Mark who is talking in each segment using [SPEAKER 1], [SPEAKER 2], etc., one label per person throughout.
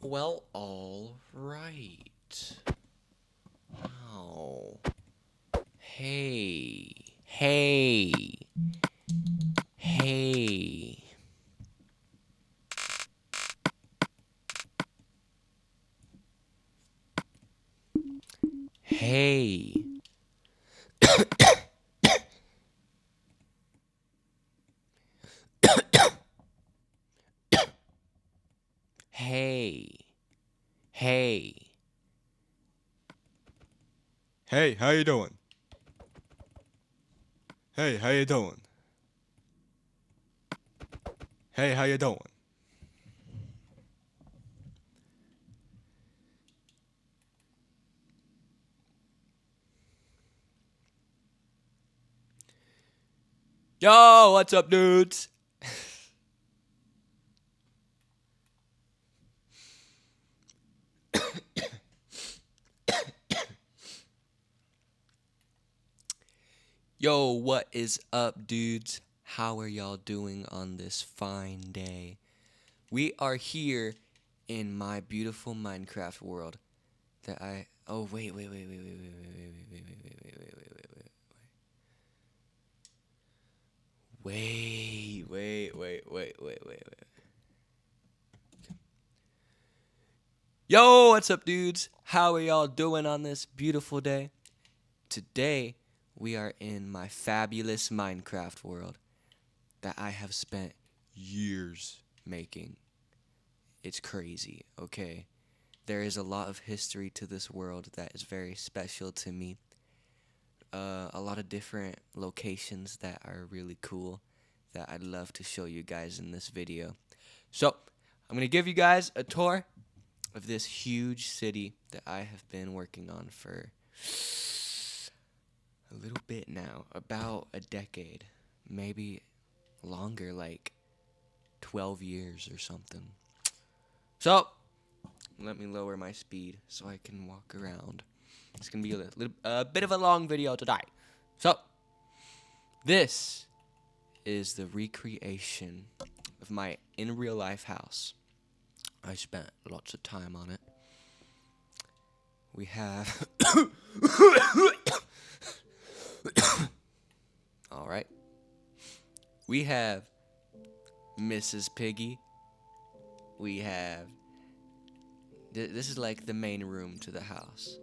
[SPEAKER 1] Well, all right. Oh. Hey. Hey. Hey. Hey. Hey. Hey.
[SPEAKER 2] Hey, how you doing? Hey, how you doing? Hey, how you doing?
[SPEAKER 1] Yo, what's up, dudes? Yo, what is up, dudes? How are y'all doing on this fine day? We are here in my beautiful Minecraft world that I. Oh, wait. Yo, what's up, dudes? How are y'all doing on this beautiful day? Today, we are in my fabulous Minecraft world that I have spent years making. It's crazy, okay? There is a lot of history to this world that is very special to me. A lot of different locations that are really cool that I'd love to show you guys in this video. So, I'm going to give you guys a tour of this huge city that I have been working on for a little bit now, about a decade, maybe longer, like 12 years or something. So, let me lower my speed so I can walk around. It's going to be a bit of a long video today. So, this is the recreation of my in real life house. I spent lots of time on it. We have. All right. We have Mrs. Piggy. We have. This is like the main room to the house.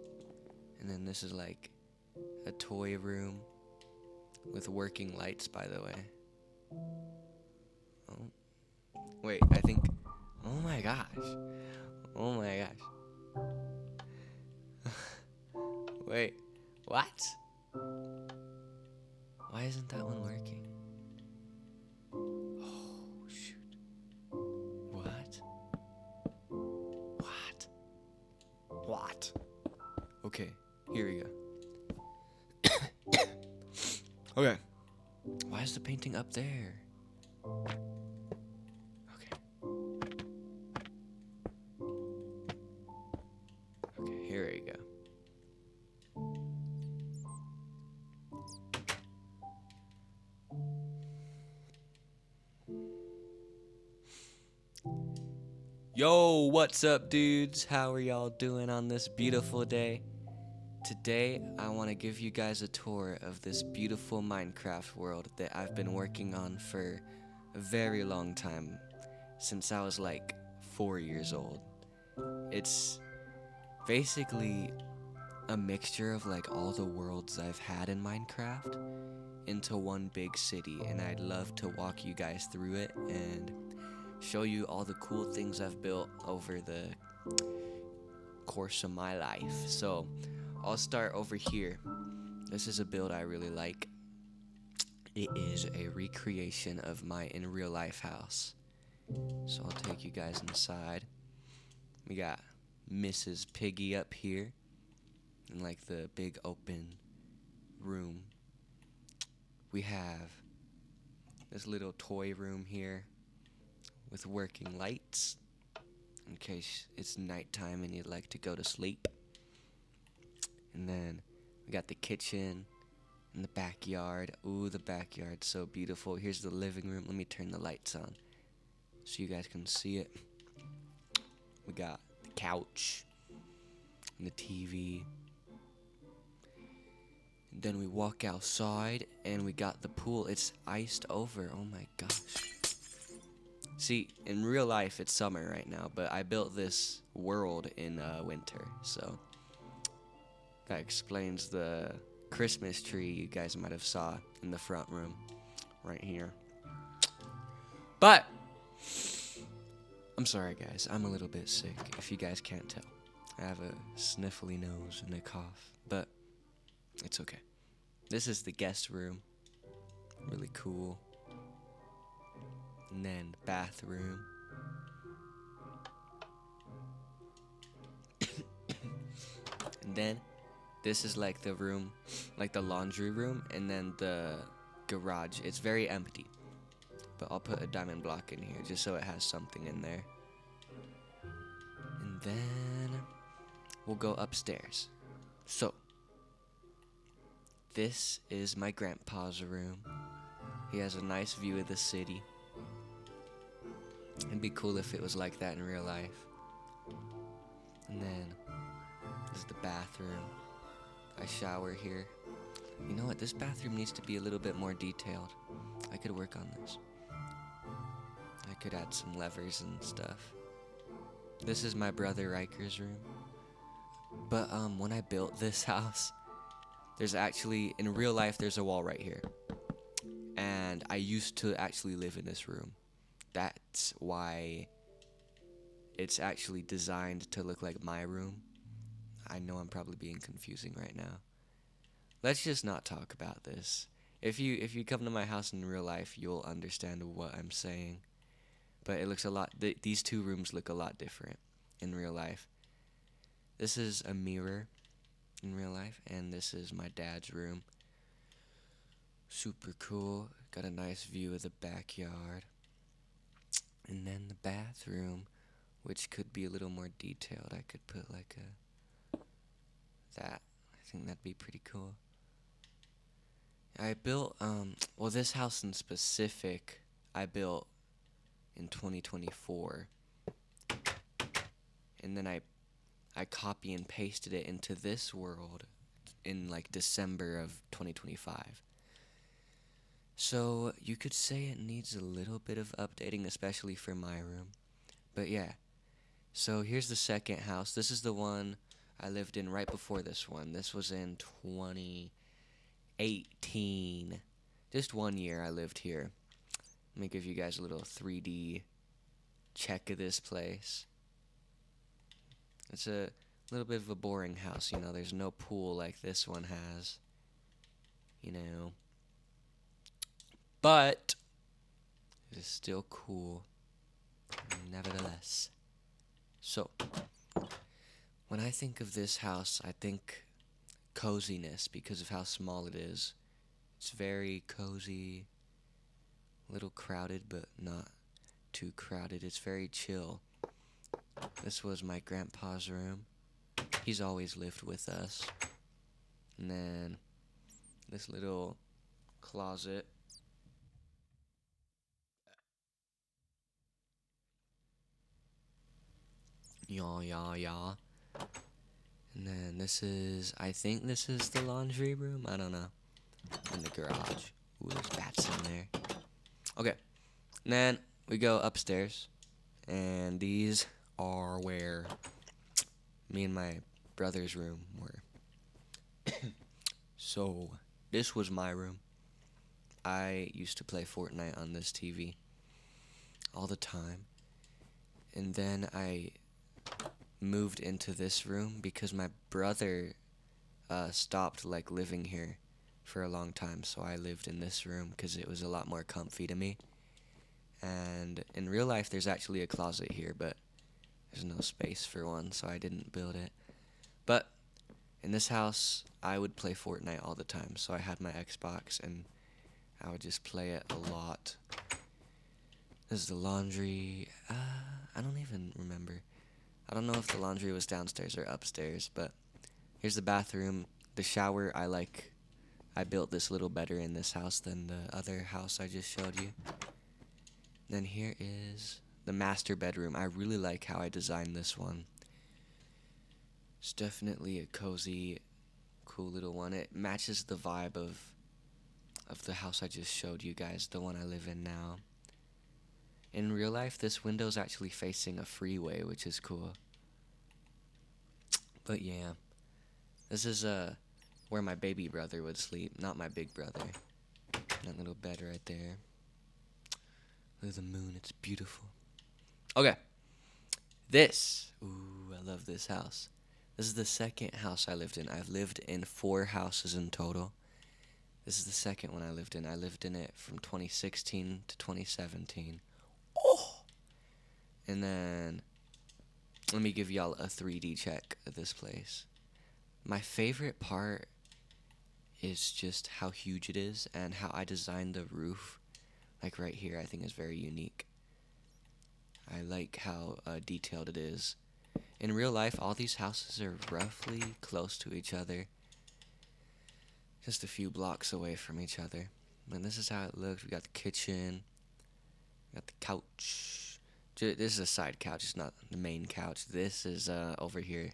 [SPEAKER 1] And then this is like a toy room with working lights, by the way. Oh. Wait, I think. Oh my gosh. Oh my gosh. Wait, what? Why isn't that one working? Oh, shoot. What? What? What? Okay, here we go. Okay. Why is the painting up there? Okay. Okay, here we go. Yo, what's up, dudes? How are y'all doing on this beautiful day? Today, I want to give you guys a tour of this beautiful Minecraft world that I've been working on for a very long time, since I was like 4 years old. It's basically a mixture of like all the worlds I've had in Minecraft into one big city, and I'd love to walk you guys through it and show you all the cool things I've built over the course of my life. So, I'll start over here. This is a build I really like. It is a recreation of my in real life house. So I'll take you guys inside. We got Mrs. Piggy up here in like the big open room. We have this little toy room here with working lights in case it's nighttime and you'd like to go to sleep. And then we got the kitchen and the backyard. Ooh, the backyard's so beautiful. Here's the living room. Let me turn the lights on so you guys can see it. We got couch and the TV. And then we walk outside and we got the pool. It's iced over. Oh my gosh. See, in real life it's summer right now, but I built this world in winter, so that explains the Christmas tree you guys might have saw in the front room right here. But I'm sorry guys, I'm a little bit sick if you guys can't tell. I have a sniffly nose and a cough, but it's okay. This is the guest room. Really cool. And then bathroom. And then this is like the room, like the laundry room, and then the garage. It's very empty, but I'll put a diamond block in here just so it has something in there. And then we'll go upstairs. So this is my grandpa's room. He has a nice view of the city. It'd be cool if it was like that in real life. And then this is the bathroom. I shower here. You know what? This bathroom needs to be a little bit more detailed. I could work on this. I could add some levers and stuff. This is my brother Riker's room. But when I built this house, there's actually, in real life, there's a wall right here. And I used to actually live in this room. That's why it's actually designed to look like my room. I know I'm probably being confusing right now. Let's just not talk about this. If you come to my house in real life, you'll understand what I'm saying. But it looks a lot, these two rooms look a lot different in real life. This is a mirror in real life, and this is my dad's room. Super cool. Got a nice view of the backyard. And then the bathroom, which could be a little more detailed. I could put like that. I think that'd be pretty cool. I built, well, this house in specific, I built in 2024. And then I copy and pasted it into this world in like December of 2025. So you could say it needs a little bit of updating, especially for my room. But yeah. So here's the second house. This is the one I lived in right before this one. This was in 2018. Just 1 year I lived here. Let me give you guys a little 3D check of this place. It's a little bit of a boring house, you know. There's no pool like this one has. You know. But it is still cool, nevertheless. So, when I think of this house, I think coziness because of how small it is. It's very cozy, a little crowded, but not too crowded. It's very chill. This was my grandpa's room. He's always lived with us. And then this little closet. Yeah. And then this is, I think this is the laundry room. I don't know. In the garage. Ooh, there's bats in there. Okay. And then we go upstairs. And these are where me and my brother's room were. So, this was my room. I used to play Fortnite on this TV all the time. And then I moved into this room because my brother stopped like living here for a long time, so I lived in this room because it was a lot more comfy to me. And in real life there's actually a closet here, but there's no space for one, so I didn't build it. But in this house I would play Fortnite all the time, so I had my Xbox and I would just play it a lot. This is the laundry. I don't even remember. I don't know if the laundry was downstairs or upstairs, but here's the bathroom. The shower, I built this a little better in this house than the other house I just showed you. Then here is the master bedroom. I really like how I designed this one. It's definitely a cozy, cool little one. It matches the vibe of the house I just showed you guys, the one I live in now. In real life, this window's actually facing a freeway, which is cool. But yeah, this is where my baby brother would sleep, not my big brother. That little bed right there. Look at the moon, it's beautiful. Okay, this. Ooh, I love this house. This is the second house I lived in. I've lived in 4 houses in total. This is the second one I lived in. I lived in it from 2016 to 2017. Oh! And then, let me give y'all a 3D check of this place. My favorite part is just how huge it is and how I designed the roof. Like right here, I think is very unique. I like how detailed it is. In real life, all these houses are roughly close to each other. Just a few blocks away from each other. And this is how it looks. We got the kitchen. We got the couch. This is a side couch. It's not the main couch. This is over here,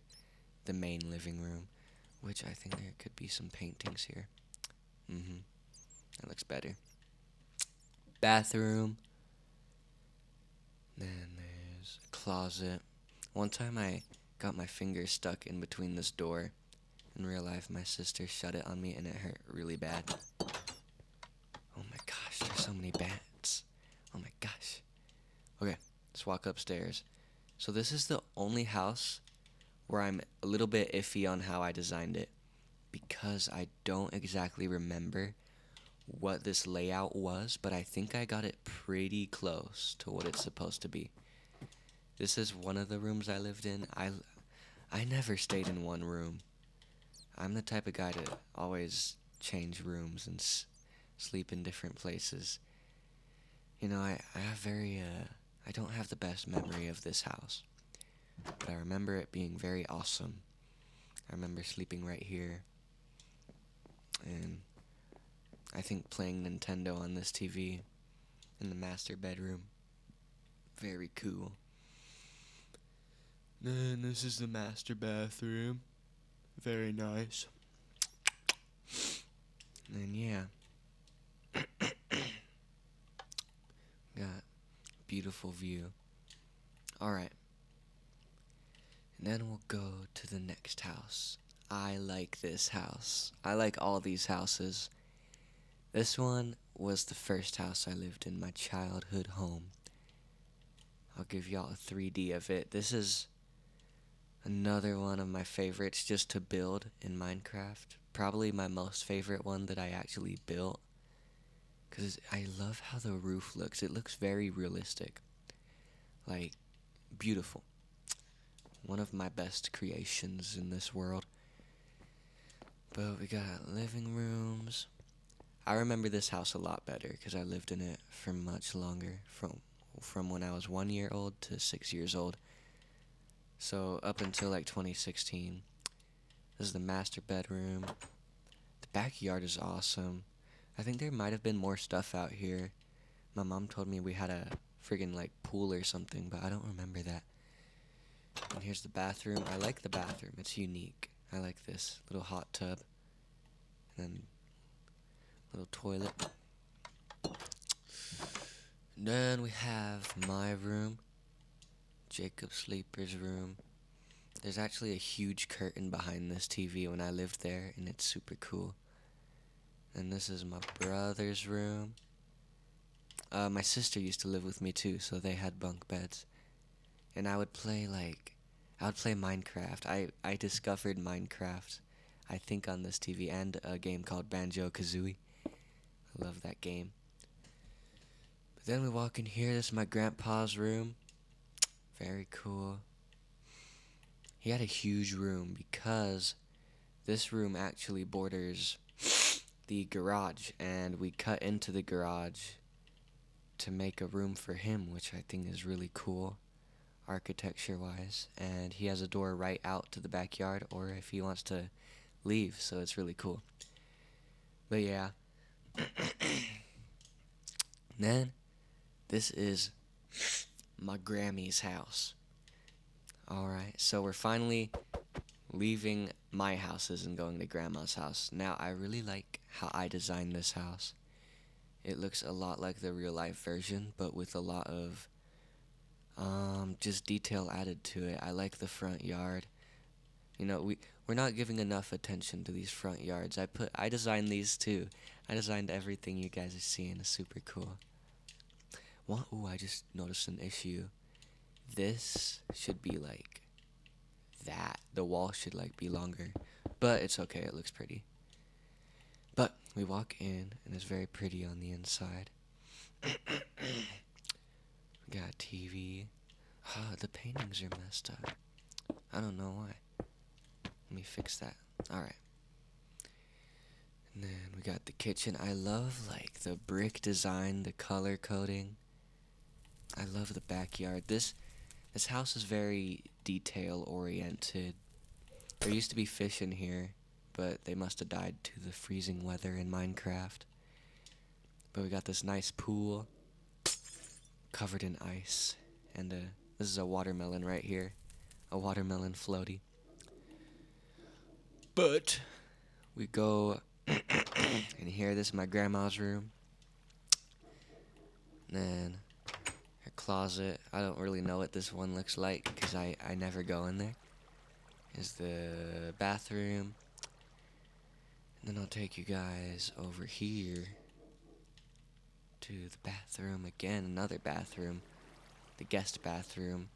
[SPEAKER 1] the main living room. Which I think there could be some paintings here. That looks better. Bathroom. Then there's a closet. One time I got my finger stuck in between this door. In real life, my sister shut it on me and it hurt really bad. Oh my gosh, there's so many bats. Oh my gosh. Okay, let's walk upstairs. So this is the only house where I'm a little bit iffy on how I designed it, because I don't exactly remember what this layout was, but I think I got it pretty close to what it's supposed to be. This is one of the rooms I lived in. I never stayed in one room. I'm the type of guy to always change rooms and sleep in different places. You know, I don't have the best memory of this house, but I remember it being very awesome. I remember sleeping right here, and I think playing Nintendo on this TV in the master bedroom. Very cool. Then this is the master bathroom. Very nice. And yeah. Got beautiful view. Alright. And then we'll go to the next house. I like this house. I like all these houses. This one was the first house I lived in, my childhood home. I'll give y'all a 3D of it. This is another one of my favorites just to build in Minecraft. Probably my most favorite one that I actually built, because I love how the roof looks. It looks very realistic. Like, beautiful. One of my best creations in this world. But we got living rooms. I remember this house a lot better because I lived in it for much longer, from when I was 1 year old to 6 years old. So up until like 2016. This is the master bedroom. The backyard is awesome. I think there might have been more stuff out here. My mom told me we had a friggin' like pool or something, but I don't remember that. And here's the bathroom. I like the bathroom. It's unique. I like this little hot tub. And then little toilet. And then we have my room. Jacob Sleeper's room. There's actually a huge curtain behind this TV when I lived there, and it's super cool. And this is my brother's room. My sister used to live with me too, so they had bunk beds. And I would play Minecraft. I discovered Minecraft, I think, on this TV, and a game called Banjo-Kazooie. I love that game. But then we walk in here. This is my grandpa's room. Very cool. He had a huge room because this room actually borders the garage, and we cut into the garage to make a room for him, which I think is really cool architecture-wise. And he has a door right out to the backyard, or if he wants to leave, so it's really cool. But yeah. Then this is my Grammy's house. Alright, so we're finally leaving my houses and going to Grandma's house. Now, I really like how I designed this house. It looks a lot like the real life version, but with a lot of just detail added to it. I like the front yard. You know, we're not giving enough attention to these front yards. I designed these too. I designed everything you guys are seeing. It's super cool. Ooh, I just noticed an issue. This should be like that. The wall should like be longer, but it's okay. It looks pretty. But we walk in and it's very pretty on the inside. We got a TV. The paintings are messed up. I don't know why. Let me fix that. Alright. And then we got the kitchen. I love like the brick design, the color coding. I love the backyard. This house is very detail oriented. There used to be fish in here, but they must have died to the freezing weather in Minecraft. But we got this nice pool covered in ice. And this is a watermelon right here. A watermelon floaty. But we go in here. This is my grandma's room. And then her closet. I don't really know what this one looks like because I never go in there. Is the bathroom. And then I'll take you guys over here to the bathroom again. Another bathroom. The guest bathroom.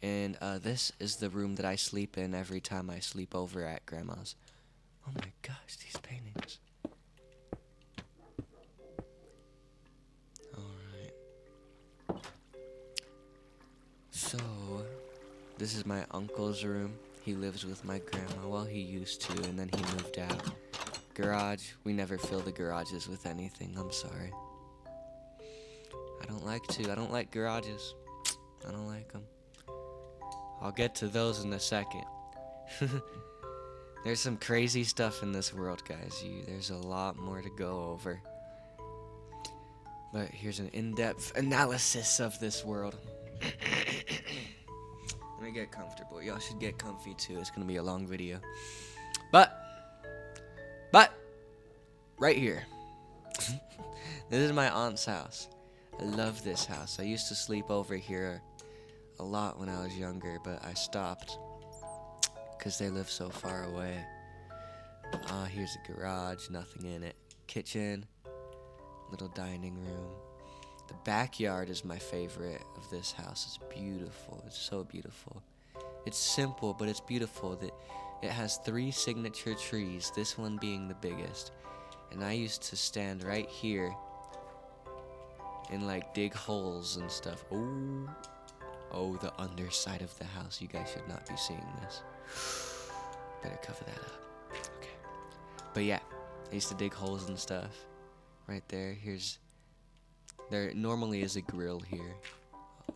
[SPEAKER 1] And this is the room that I sleep in every time I sleep over at Grandma's. Oh my gosh, these paintings. Alright. So, this is my uncle's room. He lives with my grandma. Well, he used to, and then he moved out. Garage. We never fill the garages with anything. I'm sorry. I don't like to. I don't like garages. I don't like them. I'll get to those in a second. There's some crazy stuff in this world, guys. There's a lot more to go over. But here's an in-depth analysis of this world. Let me get comfortable. Y'all should get comfy too. It's gonna be a long video. But right here. This is my aunt's house. I love this house. I used to sleep over here a lot when I was younger, but I stopped because they live so far away. Here's a garage, nothing in it. Kitchen, little dining room. The backyard is my favorite of this house. It's beautiful. It's so beautiful. It's simple, but it's beautiful. That it has 3 signature trees, this one being the biggest. And I used to stand right here and like dig holes and stuff. Oh, the underside of the house. You guys should not be seeing this. Better cover that up. Okay. But yeah, I used to dig holes and stuff. Right there. There normally is a grill here.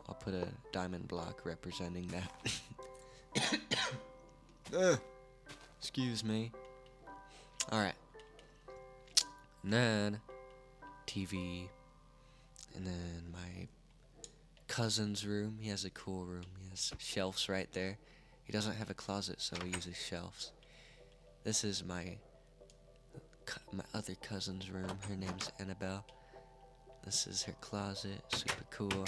[SPEAKER 1] I'll put a diamond block representing that. Excuse me. Alright. And then TV. And then my cousin's room. He has a cool room. He has shelves right there. He doesn't have a closet, so he uses shelves. This is my other cousin's room. Her name's Annabelle. This is her closet. Super cool.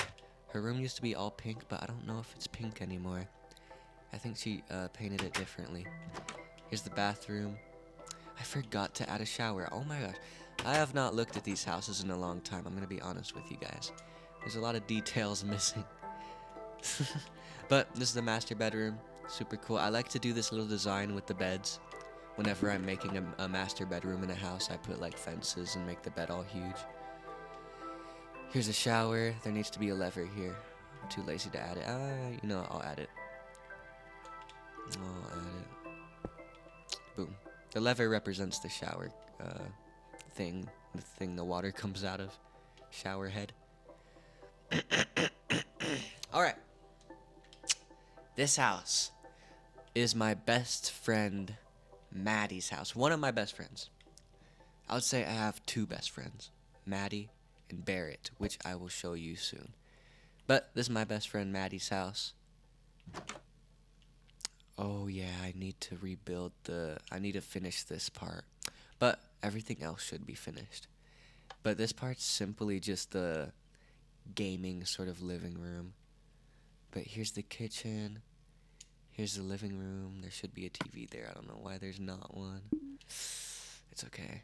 [SPEAKER 1] Her room used to be all pink, but I don't know if it's pink anymore. I think she painted it differently. Here's the bathroom. I forgot to add a shower. Oh my gosh. I have not looked at these houses in a long time. I'm going to be honest with you guys. There's a lot of details missing. But this is the master bedroom. Super cool. I like to do this little design with the beds. Whenever I'm making a master bedroom in a house, I put like fences and make the bed all huge. Here's a shower. There needs to be a lever here. I'm too lazy to add it. I'll add it. Boom. The lever represents the shower thing. The thing the water comes out of. Shower head. Alright. This house is my best friend Maddie's house. One of my best friends. I would say I have 2 best friends. Maddie and Barrett, which I will show you soon. But this is my best friend Maddie's house. Oh yeah, I need to rebuild I need to finish this part. But everything else should be finished. But this part's simply just the gaming sort of living room. But here's the kitchen. Here's the living room. There should be a TV there. I don't know why there's not one. It's okay.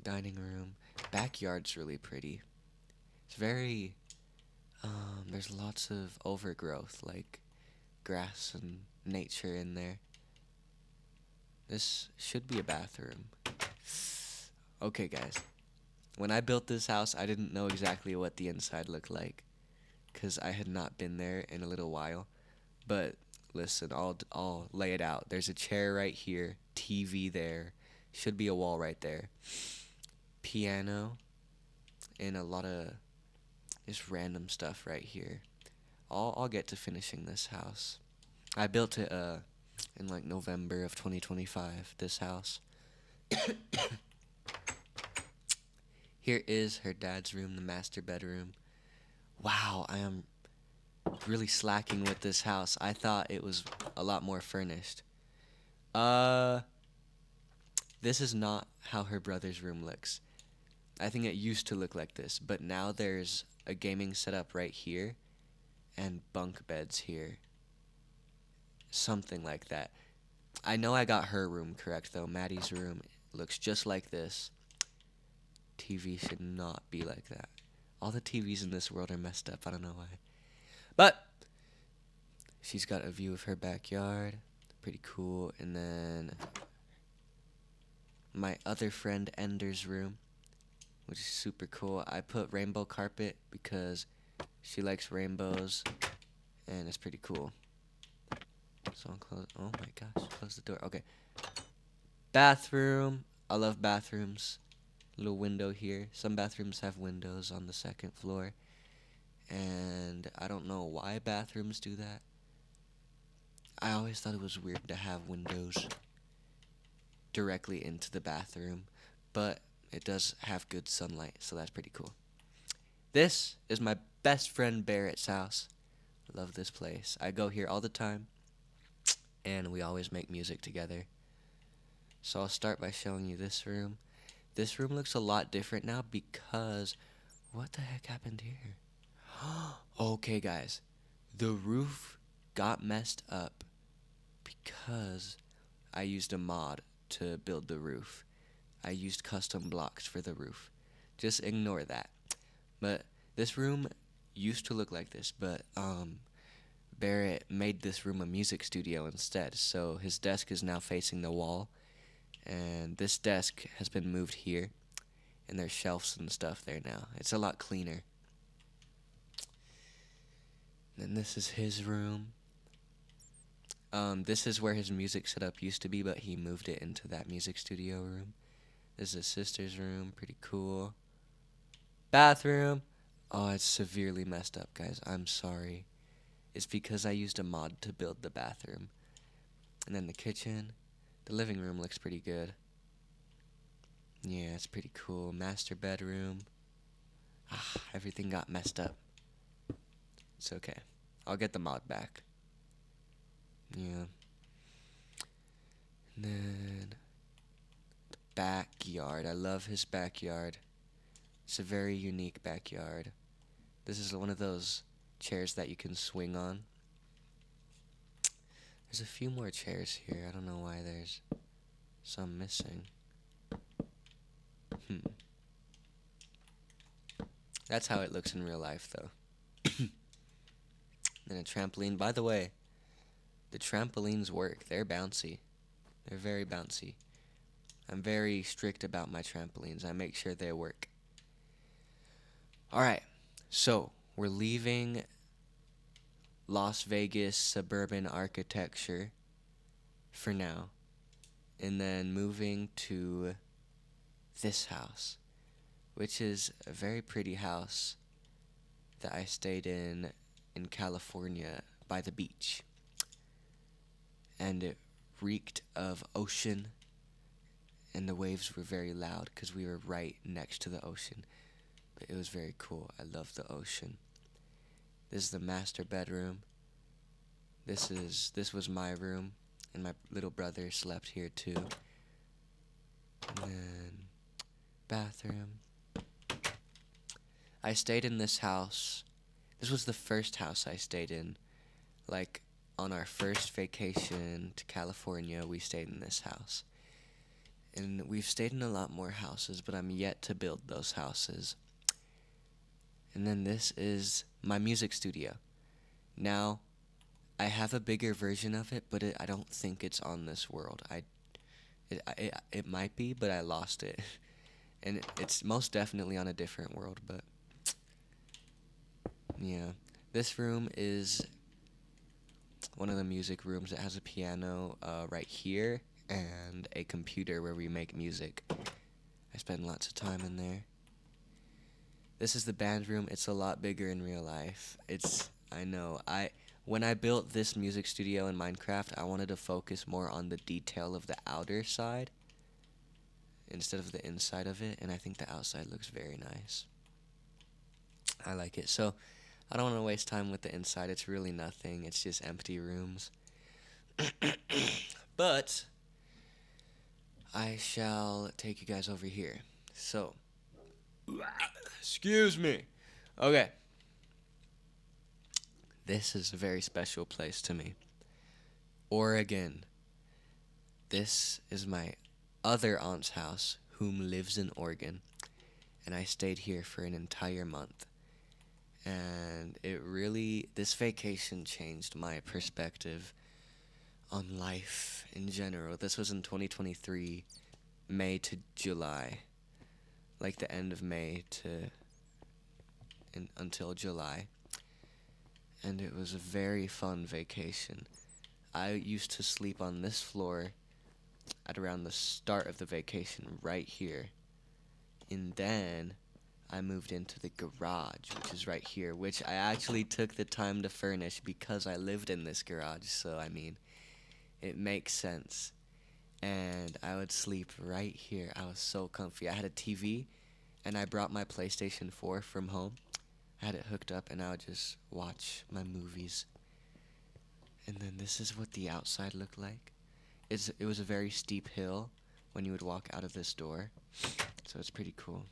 [SPEAKER 1] Dining room. Backyard's really pretty. It's very, there's lots of overgrowth, like grass and nature in there. This should be a bathroom. Okay, guys. When I built this house, I didn't know exactly what the inside looked like because I had not been there in a little while. But listen, I'll lay it out. There's a chair right here, TV there, should be a wall right there, piano, and a lot of just random stuff right here. I'll get to finishing this house. I built it in like November of 2025. This house. Here is her dad's room, the master bedroom. Wow, I am really slacking with this house. I thought it was a lot more furnished. Uh, this is not how her brother's room looks. I think it used to look like this, but now there's a gaming setup right here and bunk beds here. Something like that. I know I got her room correct though. Maddie's room looks just like this. TV should not be like that. All the TVs in this world are messed up. I don't know why. But she's got a view of her backyard. Pretty cool. And then my other friend Ender's room, which is super cool. I put rainbow carpet because she likes rainbows, and it's pretty cool. So I'll close. Oh my gosh, close the door. Okay. Bathroom. I love bathrooms. Little window here. Some bathrooms have windows on the second floor, and I don't know why bathrooms do that. I always thought it was weird to have windows directly into the bathroom, but it does have good sunlight, so that's pretty cool. This is my best friend Barrett's house. Love this place. I go here all the time, and we always make music together. So I'll start by showing you this room. This room looks a lot different now because what the heck happened here? Okay, guys. The roof got messed up because I used a mod to build the roof. I used custom blocks for the roof. Just ignore that. But this room used to look like this, but Barrett made this room a music studio instead. So his desk is now facing the wall, and this desk has been moved here, and there's shelves and stuff there now. It's a lot cleaner. And this is his room. This is where his music setup used to be, but he moved it into that music studio room. This is his sister's room. Pretty cool. Bathroom. Oh, it's severely messed up, guys. I'm sorry. It's because I used a mod to build the bathroom. And then the kitchen. The living room looks pretty good. Yeah, it's pretty cool. Master bedroom. Everything got messed up. It's okay. I'll get the mod back. Yeah. And then the backyard. I love his backyard. It's a very unique backyard. This is one of those chairs that you can swing on. There's a few more chairs here. I don't know why there's some missing. That's how it looks in real life, though. Then a trampoline. By the way, the trampolines work. They're bouncy. They're very bouncy. I'm very strict about my trampolines. I make sure they work. Alright, so we're leaving Las Vegas suburban architecture for now, and then moving to this house, which is a very pretty house that I stayed in California by the beach. And it reeked of ocean, and the waves were very loud because we were right next to the ocean. But it was very cool. I love the ocean. This is the master bedroom. This was my room, and my little brother slept here too. And then bathroom. I stayed in this house. This was the first house I stayed in. Like on our first vacation to California, we stayed in this house. And we've stayed in a lot more houses, but I'm yet to build those houses. And then this is my music studio. Now, I have a bigger version of it, but I don't think it's on this world. It might be, but I lost it. And it's most definitely on a different world, but yeah. This room is one of the music rooms. It has a piano right here and a computer where we make music. I spend lots of time in there. This is the band room. It's a lot bigger in real life. I know. When I built this music studio in Minecraft, I wanted to focus more on the detail of the outer side instead of the inside of it, and I think the outside looks very nice. I like it. So, I don't want to waste time with the inside. It's really nothing. It's just empty rooms. But I shall take you guys over here. So, excuse me. Okay. This is a very special place to me. Oregon. This is my other aunt's house, whom lives in Oregon. And I stayed here for an entire month. And this vacation changed my perspective on life in general. This was in 2023, May to July. Like the end of May until July. And it was a very fun vacation. I used to sleep on this floor at around the start of the vacation, right here. And then I moved into the garage, which is right here, which I actually took the time to furnish because I lived in this garage. So, I mean, it makes sense. And I would sleep right here. I was so comfy. I had a TV, and I brought my PlayStation 4 from home. I had it hooked up, and I would just watch my movies. And then this is what the outside looked like. It was a very steep hill when you would walk out of this door. So it's pretty cool.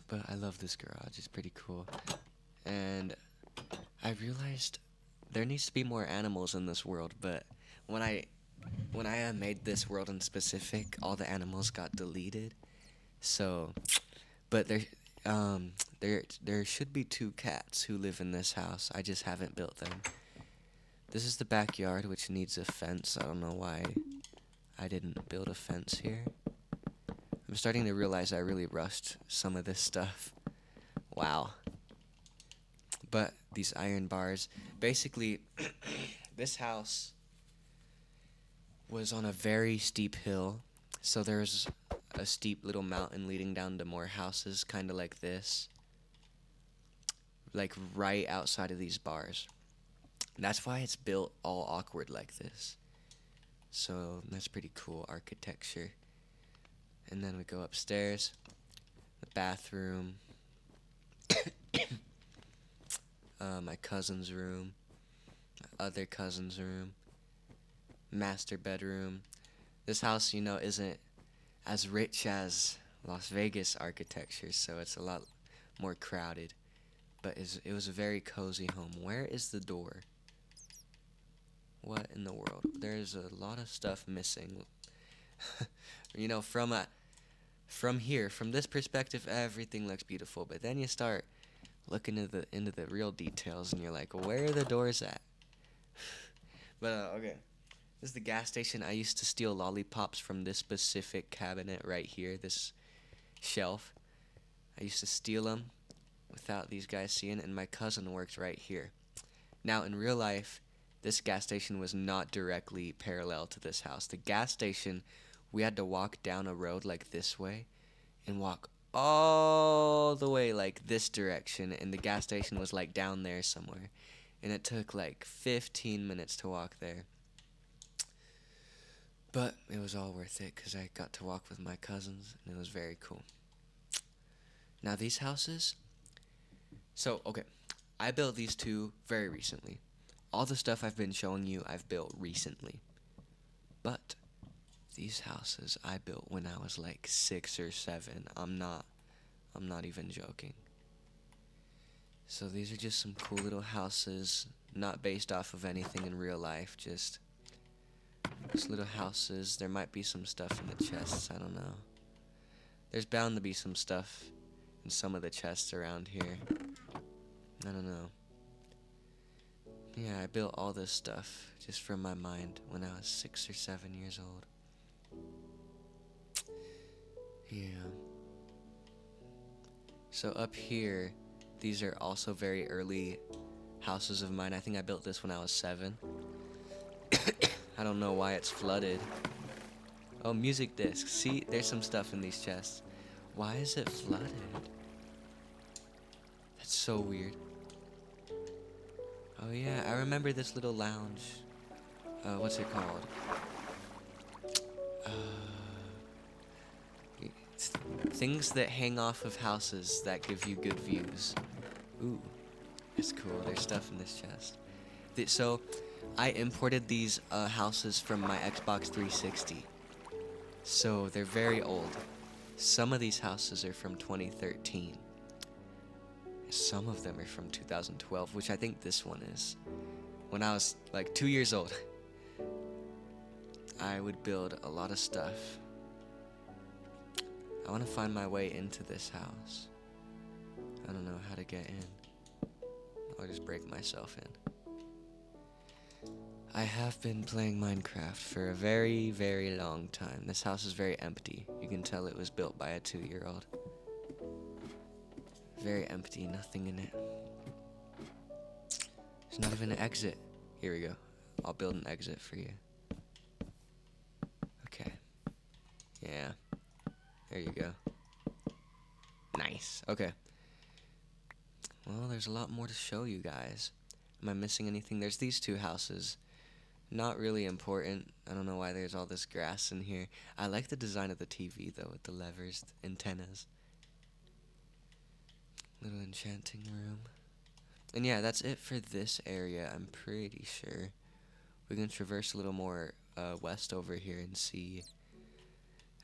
[SPEAKER 1] But I love this garage. It's pretty cool. And I realized there needs to be more animals in this world, but when I made this world in specific, all the animals got deleted. So, but there should be 2 cats who live in this house. I just haven't built them. This is the backyard, which needs a fence. I don't know why I didn't build a fence here. I'm starting to realize I really rushed some of this stuff. Wow. But these iron bars, basically, this house was on a very steep hill. So there's a steep little mountain leading down to more houses, kind of like this. Like right outside of these bars. That's why it's built all awkward like this. So that's pretty cool architecture. And then we go upstairs. The bathroom. My cousin's room. My other cousin's room. Master bedroom. This house, isn't as rich as Las Vegas architecture, so it's a lot more crowded. But it was a very cozy home. Where is the door? What in the world? There's a lot of stuff missing. From here, from this perspective, everything looks beautiful. But then you start looking into the real details, and you're like, where are the doors at? But okay. This is the gas station. I used to steal lollipops from this specific cabinet right here, this shelf. I used to steal them without these guys seeing, and my cousin worked right here. Now, in real life, this gas station was not directly parallel to this house. The gas station, we had to walk down a road like this way and walk all the way like this direction, and the gas station was like down there somewhere. And it took like 15 minutes to walk there. But it was all worth it because I got to walk with my cousins, and it was very cool. Now these houses, so okay, I built these two very recently. All the stuff I've been showing you, I've built recently. But these houses I built when I was like 6 or 7. I'm not even joking. So these are just some cool little houses, not based off of anything in real life, just little houses. There might be some stuff in the chests, I don't know. There's bound to be some stuff in some of the chests around here. I don't know. Yeah, I built all this stuff just from my mind when I was 6 or 7 years old. Yeah. So up here, these are also very early houses of mine. I think I built this when I was 7. I don't know why it's flooded. Oh, music disc. See, there's some stuff in these chests. Why is it flooded? That's so weird. Oh yeah, I remember this little lounge. What's it called? It's things that hang off of houses that give you good views. Ooh, it's cool. There's stuff in this chest. So, I imported these houses from my Xbox 360. So, they're very old. Some of these houses are from 2013. Some of them are from 2012, which I think this one is. When I was like 2 years old, I would build a lot of stuff. I want to find my way into this house. I don't know how to get in. I'll just break myself in. I have been playing Minecraft for a very, very long time. This house is very empty. You can tell it was built by a 2-year-old. Very empty, nothing in it. There's not even an exit. Here we go. I'll build an exit for you. Okay. Yeah. There you go. Nice. Okay. Well, there's a lot more to show you guys. Am I missing anything? There's these two houses. Not really important. I don't know why there's all this grass in here. I like the design of the TV, though, with the levers, the antennas. Little enchanting room. And yeah, that's it for this area, I'm pretty sure. We can traverse a little more west over here and see.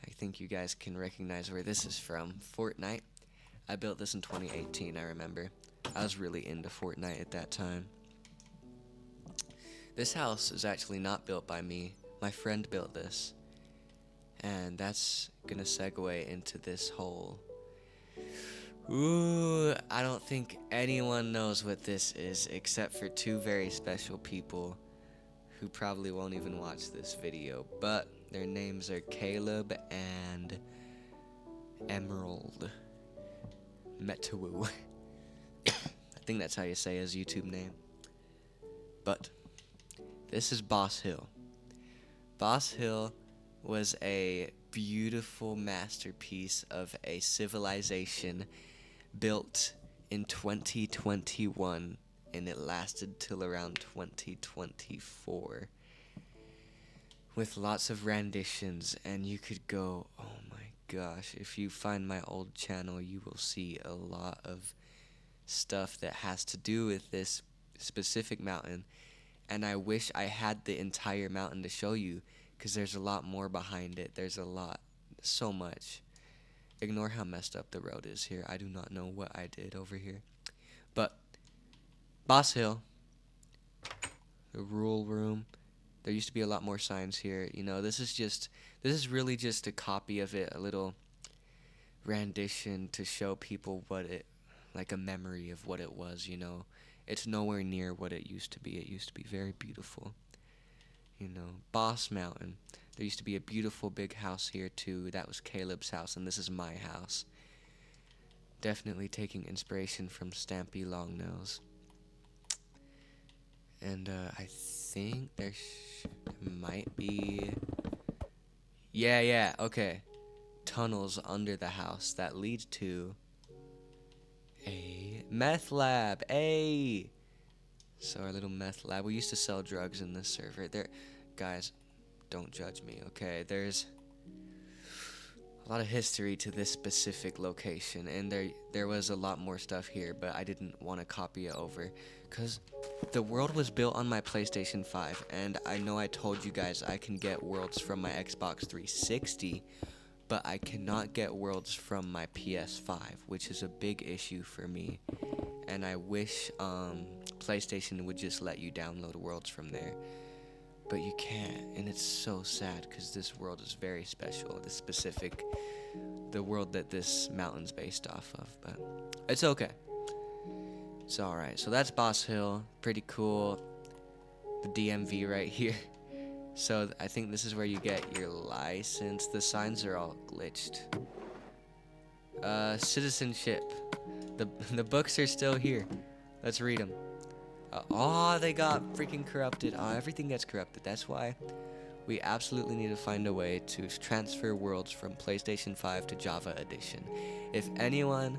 [SPEAKER 1] I think you guys can recognize where this is from. Fortnite. I built this in 2018, I remember. I was really into Fortnite at that time. This house is actually not built by me. My friend built this. And that's gonna segue into this whole... Ooh, I don't think anyone knows what this is except for 2 very special people who probably won't even watch this video, but their names are Caleb and Emerald Metawu. I think that's how you say his YouTube name. But this is Boss Hill. Boss Hill was a beautiful masterpiece of a civilization built in 2021, and it lasted till around 2024 with lots of renditions. And you could go, oh my gosh, if you find my old channel, you will see a lot of stuff that has to do with this specific mountain. And I wish I had the entire mountain to show you, because there's a lot more behind it. There's a lot, so much. Ignore how messed up the road is here. I do not know what I did over here. But Boss Hill, the rule room. There used to be a lot more signs here. You know, this is really just a copy of it, a little rendition to show people what it, like a memory of what it was, you know. It's nowhere near what it used to be. It used to be very beautiful. You know, Boss Mountain. There used to be a beautiful big house here too. That was Caleb's house, and this is my house. Definitely taking inspiration from Stampy Longnose. And I think there might be... Yeah, okay. Tunnels under the house that lead to a meth lab. Hey! So our little meth lab. We used to sell drugs in this server. There, guys, don't judge me, okay? There's a lot of history to this specific location, and there was a lot more stuff here, but I didn't want to copy it over because the world was built on my PlayStation 5, and I know I told you guys I can get worlds from my Xbox 360, but I cannot get worlds from my PS5, which is a big issue for me, and I wish PlayStation would just let you download worlds from there. But you can't, and it's so sad because this world is very special. The world that this mountain's based off of, but it's okay. It's alright. So that's Boss Hill, pretty cool. The DMV right here. So I think this is where you get your license. The signs are all glitched. Citizenship. The books are still here. Let's read them. They got freaking corrupted. Everything gets corrupted. That's why we absolutely need to find a way to transfer worlds from PlayStation 5 to Java Edition. If anyone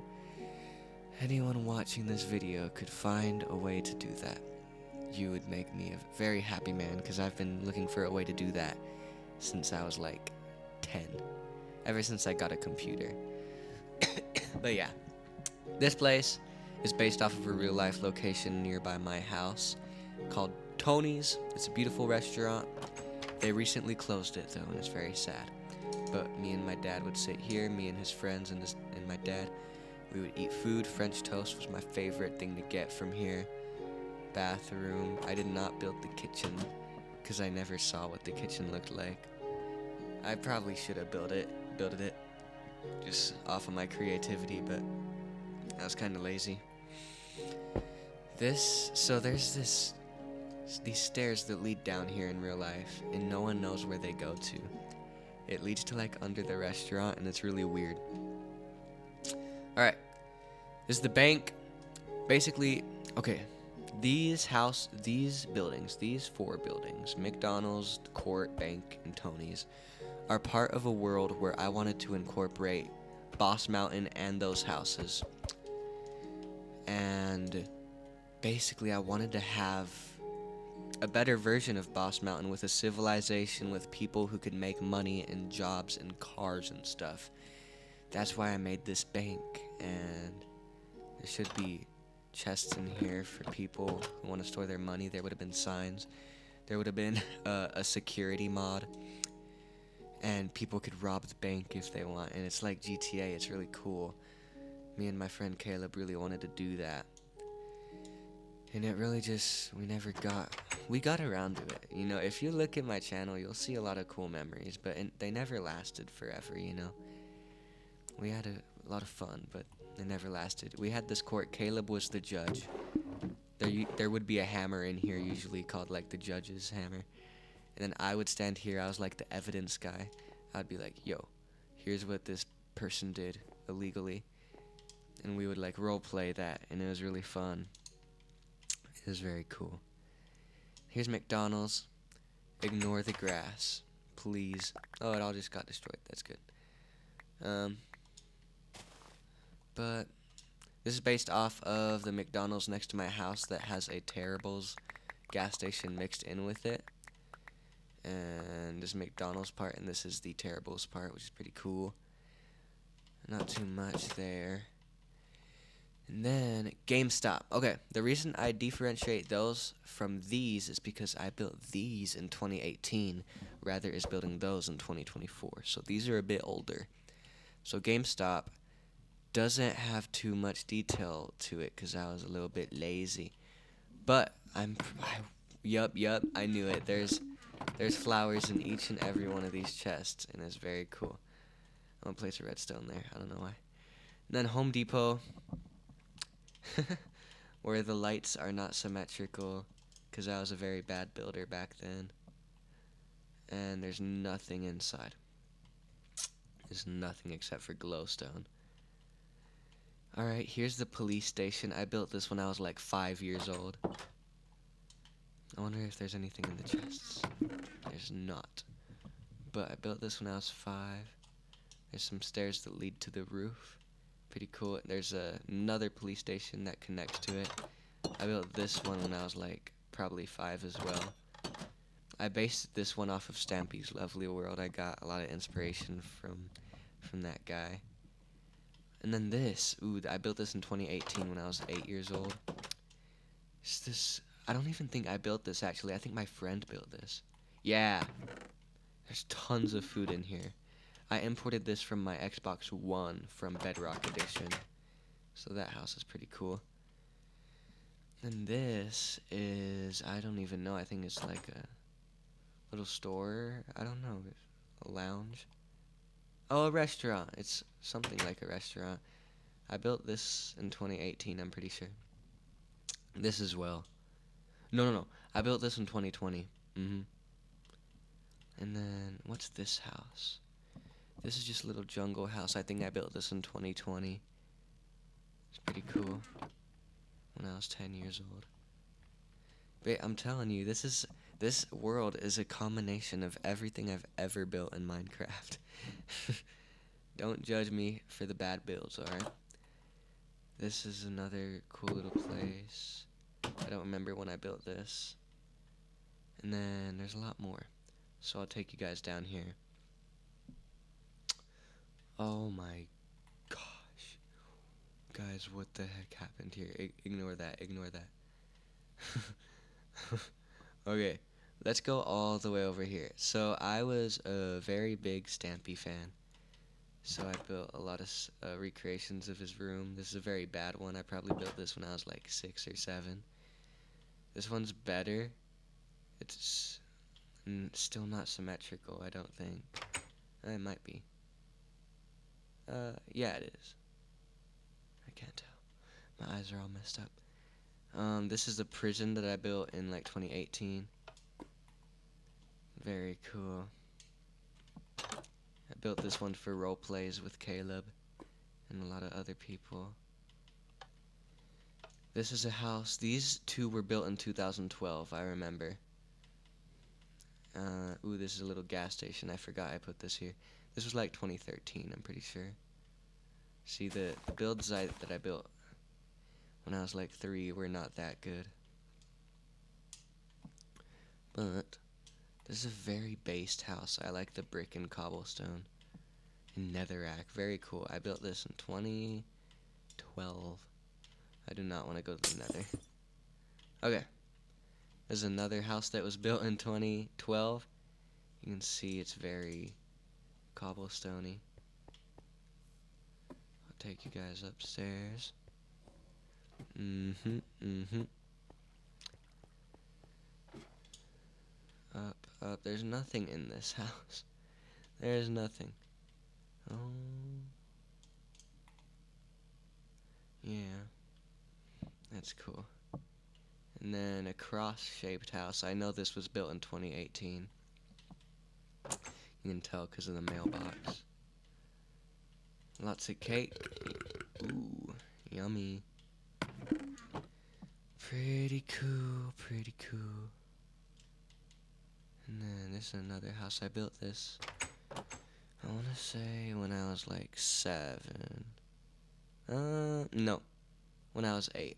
[SPEAKER 1] watching this video could find a way to do that, you would make me a very happy man, because I've been looking for a way to do that since I was like 10. Ever since I got a computer. But yeah, this place is based off of a real life location nearby my house called Tony's. It's a beautiful restaurant. They recently closed it though, and it's very sad. But me and my dad would sit here, me and his friends and my dad. We would eat food. French toast was my favorite thing to get from here. Bathroom. I did not build the kitchen because I never saw what the kitchen looked like. I probably should have built it just off of my creativity, but I was kind of lazy. There's these stairs that lead down here in real life, and no one knows where they go to. It leads to like under the restaurant, and it's really weird. Alright, this is the bank. Basically, okay, these buildings, these 4 buildings, McDonald's, the Court, Bank, and Tony's, are part of a world where I wanted to incorporate Boss Mountain and those houses. And basically I wanted to have a better version of Boss Mountain with a civilization with people who could make money and jobs and cars and stuff. That's why I made this bank, and there should be chests in here for people who want to store their money. There would have been signs. There would have been a security mod, and people could rob the bank if they want, and it's like GTA. It's really cool. Me and my friend Caleb really wanted to do that, and it really just, we got around to it. You know, if you look at my channel, you'll see a lot of cool memories, but they never lasted forever, you know. We had a lot of fun, but they never lasted. We had this court. Caleb was the judge. There would be a hammer in here, usually called like the judge's hammer. And then I would stand here. I was like the evidence guy. I'd be like, yo, here's what this person did illegally. And we would like role play that, and it was really fun. It was very cool. Here's McDonald's. Ignore the grass, please. Oh, it all just got destroyed. That's good. But this is based off of the McDonald's next to my house that has a Terrible's gas station mixed in with it. And this McDonald's part, and this is the Terrible's part, which is pretty cool. Not too much there. And then GameStop. Okay, the reason I differentiate those from these is because I built these in 2018, rather is building those in 2024. So these are a bit older. So GameStop doesn't have too much detail to it because I was a little bit lazy. But yup, I knew it. There's flowers in each and every one of these chests, and it's very cool. I'm gonna place a redstone there. I don't know why. And then Home Depot, where the lights are not symmetrical, because I was a very bad builder back then. And there's nothing inside. There's nothing except for glowstone. Alright, here's the police station. I built this when I was like 5 years old. I wonder if there's anything in the chests. There's not. But I built this when I was 5. There's some stairs that lead to the roof. Pretty cool. There's another police station that connects to it. I built this one when I was like probably 5 as well. I based this one off of Stampy's Lovely World. I got a lot of inspiration from that guy. And then this, ooh, I built this in 2018 when I was 8 years old. Is this, I don't even think I built this actually. I think my friend built this. Yeah, there's tons of food in here. I imported this from my Xbox One from Bedrock Edition. So that house is pretty cool. And this is, I don't even know, I think it's like a little store, I don't know, a lounge. Oh, a restaurant. It's something like a restaurant. I built this in 2018, I'm pretty sure. This as well. No. I built this in 2020. And then, what's this house? This is just a little jungle house. I think I built this in 2020. It's pretty cool. When I was 10 years old. But I'm telling you, this world is a combination of everything I've ever built in Minecraft. Don't judge me for the bad builds, alright? This is another cool little place. I don't remember when I built this. And then there's a lot more. So I'll take you guys down here. Oh my gosh. Guys, what the heck happened here? Ignore that. Okay, let's go all the way over here. So I was a very big Stampy fan. So I built a lot of recreations of his room. This is a very bad one. I probably built this when I was like 6 or 7. This one's better. It's still not symmetrical, I don't think. It might be. Yeah, it is. I can't tell. My eyes are all messed up. This is the prison that I built in like 2018. Very cool. I built this one for role plays with Caleb and a lot of other people. This is a house. These two were built in 2012, I remember. Ooh, this is a little gas station. I forgot I put this here. This was like 2013, I'm pretty sure. See, the builds that I built when I was like 3 were not that good. But this is a very based house. I like the brick and cobblestone and netherrack. Very cool. I built this in 2012. I do not want to go to the nether. Okay. There's another house that was built in 2012. You can see it's very cobblestoney. I'll take you guys upstairs. Up. There's nothing in this house. There's nothing. Oh. Yeah. That's cool. And then a cross-shaped house. I know this was built in 2018. You can tell because of the mailbox. Lots of cake. Ooh, yummy. Pretty cool. And then this is another house. I built this, I want to say when I was like 7. No. When I was 8.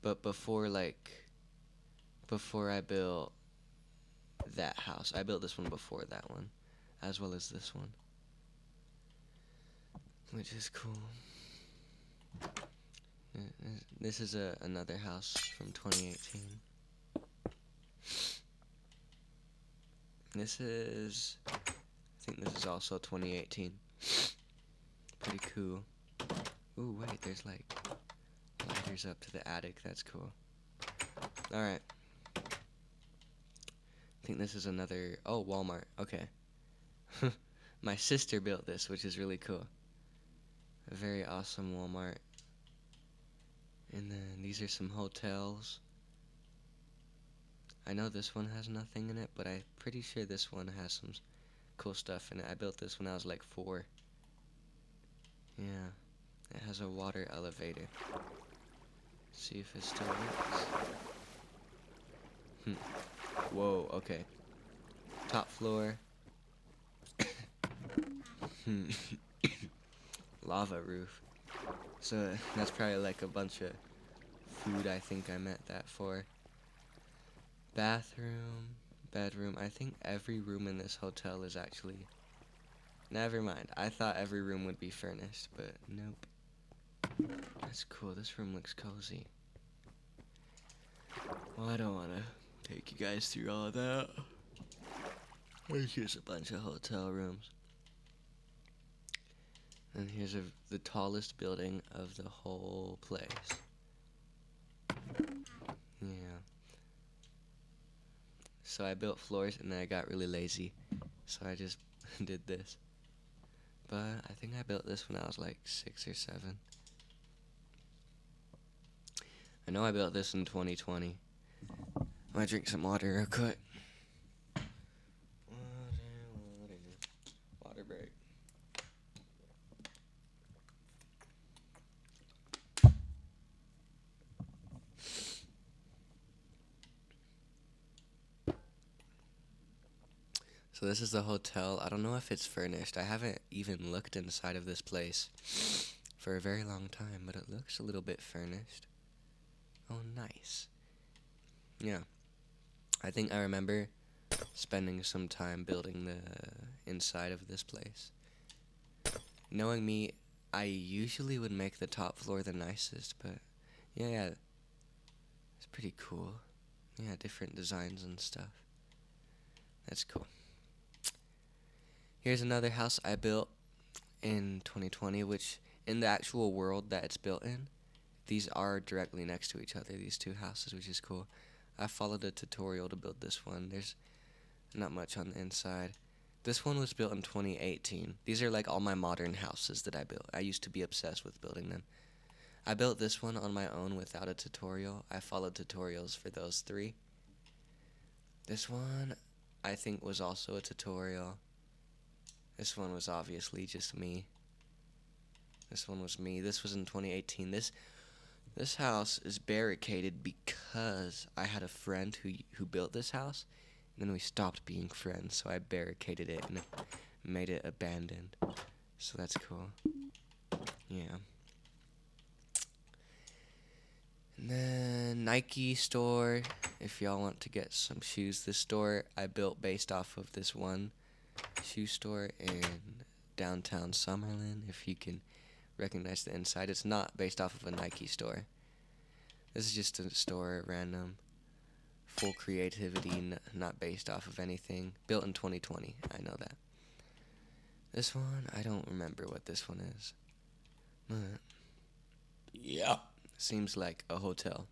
[SPEAKER 1] But before I built that house. I built this one before that one, as well as this one, which is cool. This is another house from 2018. I think this is also 2018. Pretty cool. Ooh, wait, there's like ladders up to the attic. That's cool. Alright. I think this is another, oh, Walmart. Okay. My sister built this, which is really cool. A very awesome Walmart. And then these are some hotels. I know this one has nothing in it, but I'm pretty sure this one has some cool stuff in it. I built this when I was like 4. Yeah. It has a water elevator. See if it still works. Whoa, okay. Top floor. Lava roof. So that's probably like a bunch of food I think I meant that for. Bathroom, bedroom. I think every room in this hotel is actually Never mind. I thought every room would be furnished, but nope. That's cool. This room looks cozy. Well, I don't want to take you guys through all of that. Here's a bunch of hotel rooms. And here's the tallest building of the whole place. Yeah. So I built floors and then I got really lazy. So I just did this. But I think I built this when I was like 6 or 7. I know I built this in 2020. I'm gonna drink some water real quick. Water break. So this is the hotel. I don't know if it's furnished. I haven't even looked inside of this place for a very long time, but it looks a little bit furnished. Oh, nice. Yeah. I think I remember spending some time building the inside of this place. Knowing me, I usually would make the top floor the nicest, but yeah, it's pretty cool. Yeah, different designs and stuff. That's cool. Here's another house I built in 2020, which in the actual world that it's built in, these are directly next to each other, these two houses, which is cool. I followed a tutorial to build this one. There's not much on the inside. This one was built in 2018. These are like all my modern houses that I built. I used to be obsessed with building them. I built this one on my own without a tutorial. I followed tutorials for those 3. This one, I think, was also a tutorial. This one was obviously just me. This one was me. This was in 2018. This house is barricaded because I had a friend who built this house, and then we stopped being friends, so I barricaded it and made it abandoned. So that's cool. Yeah. And then Nike store, if y'all want to get some shoes. This store I built based off of this one shoe store in downtown Summerlin, if you can recognize the inside. It's not based off of a Nike store. This is just a store, random, full creativity, not based off of anything. Built in 2020, I know that. This one, I don't remember what this one is. But yeah, seems like a hotel,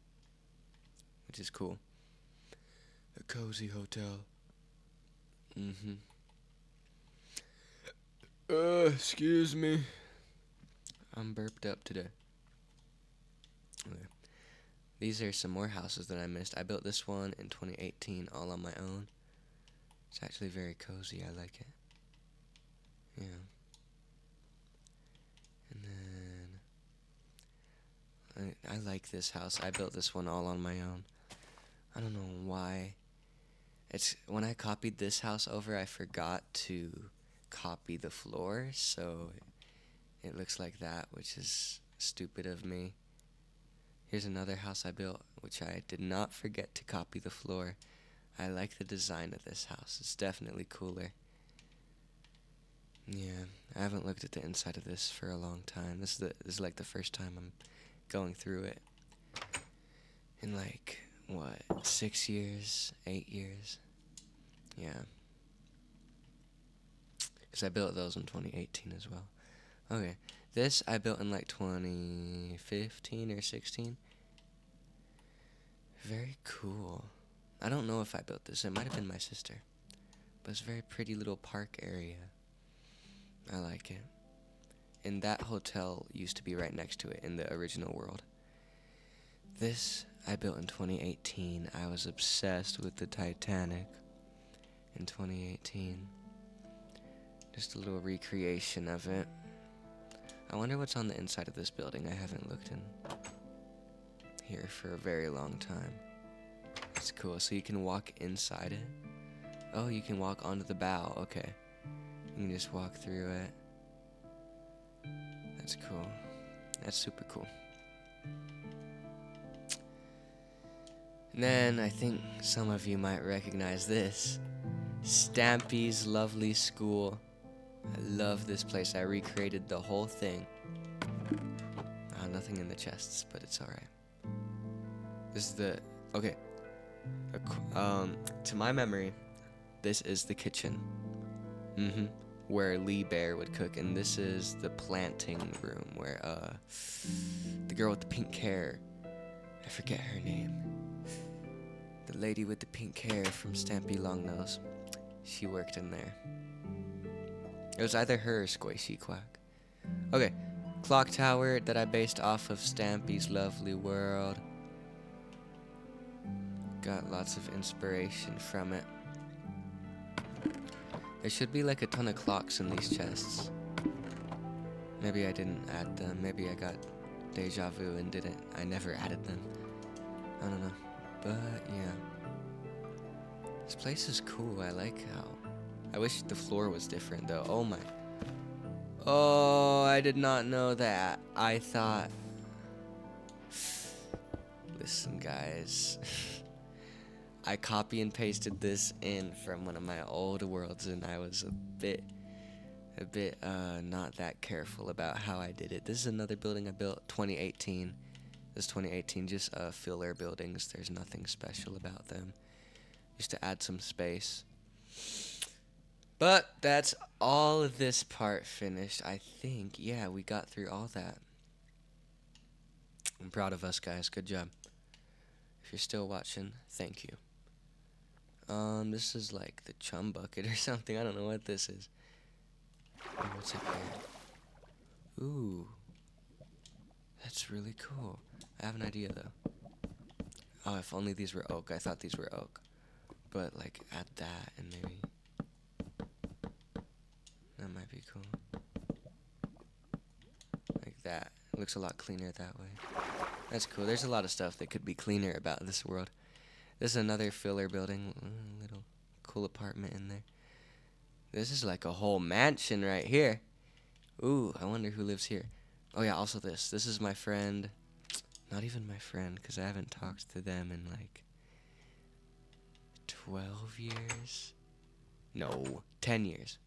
[SPEAKER 1] which is cool. A cozy hotel. Excuse me. I'm burped up today. Okay. These are some more houses that I missed. I built this one in 2018 all on my own. It's actually very cozy. I like it. Yeah. And then I like this house. I built this one all on my own. I don't know why. It's when I copied this house over, I forgot to copy the floor, so it looks like that, which is stupid of me. Here's another house I built, which I did not forget to copy the floor. I like the design of this house. It's definitely cooler. Yeah, I haven't looked at the inside of this for a long time. This is like the first time I'm going through it in like, 6 years, 8 years? Yeah. Because I built those in 2018 as well. Okay, this I built in like 2015 or 16. Very cool. I don't know if I built this. It might have been my sister. But it's a very pretty little park area. I like it. And that hotel used to be right next to it in the original world. This I built in 2018. I was obsessed with the Titanic in 2018. Just a little recreation of it. I wonder what's on the inside of this building. I haven't looked in here for a very long time. It's cool. So you can walk inside it. Oh, you can walk onto the bow. Okay. You can just walk through it. That's cool. That's super cool. And then I think some of you might recognize this. Stampy's Lovely School. I love this place. I recreated the whole thing. Nothing in the chests, but it's alright. This is the... Okay. To my memory, this is the kitchen. Where Lee Bear would cook. And this is the planting room where, the girl with the pink hair... I forget her name. The lady with the pink hair from Stampy Longnose. She worked in there. It was either her or Squishy Quack. Okay. Clock tower that I based off of Stampy's Lovely World. Got lots of inspiration from it. There should be like a ton of clocks in these chests. Maybe I didn't add them. Maybe I got deja vu and didn't. I never added them. I don't know. But yeah. This place is cool. I like how... I wish the floor was different though. Oh my... Oh, I did not know that. I thought... Listen, guys. I copy and pasted this in from one of my old worlds, and I was a bit not that careful about how I did it. This is another building I built 2018. This is 2018, just filler buildings. There's nothing special about them. Just to add some space. But that's all of this part finished. I think, yeah, we got through all that. I'm proud of us, guys. Good job. If you're still watching, thank you. This is like the chum bucket or something. I don't know what this is. Oh, what's up here? Ooh. That's really cool. I have an idea, though. Oh, if only these were oak. I thought these were oak. But, like, add that and maybe... That might be cool. Like that. It looks a lot cleaner that way. That's cool. There's a lot of stuff that could be cleaner about this world. This is another filler building. Little cool apartment in there. This is like a whole mansion right here. Ooh, I wonder who lives here. Oh yeah, also this. This is my friend. Not even my friend, because I haven't talked to them in like 12 years. No, 10 years.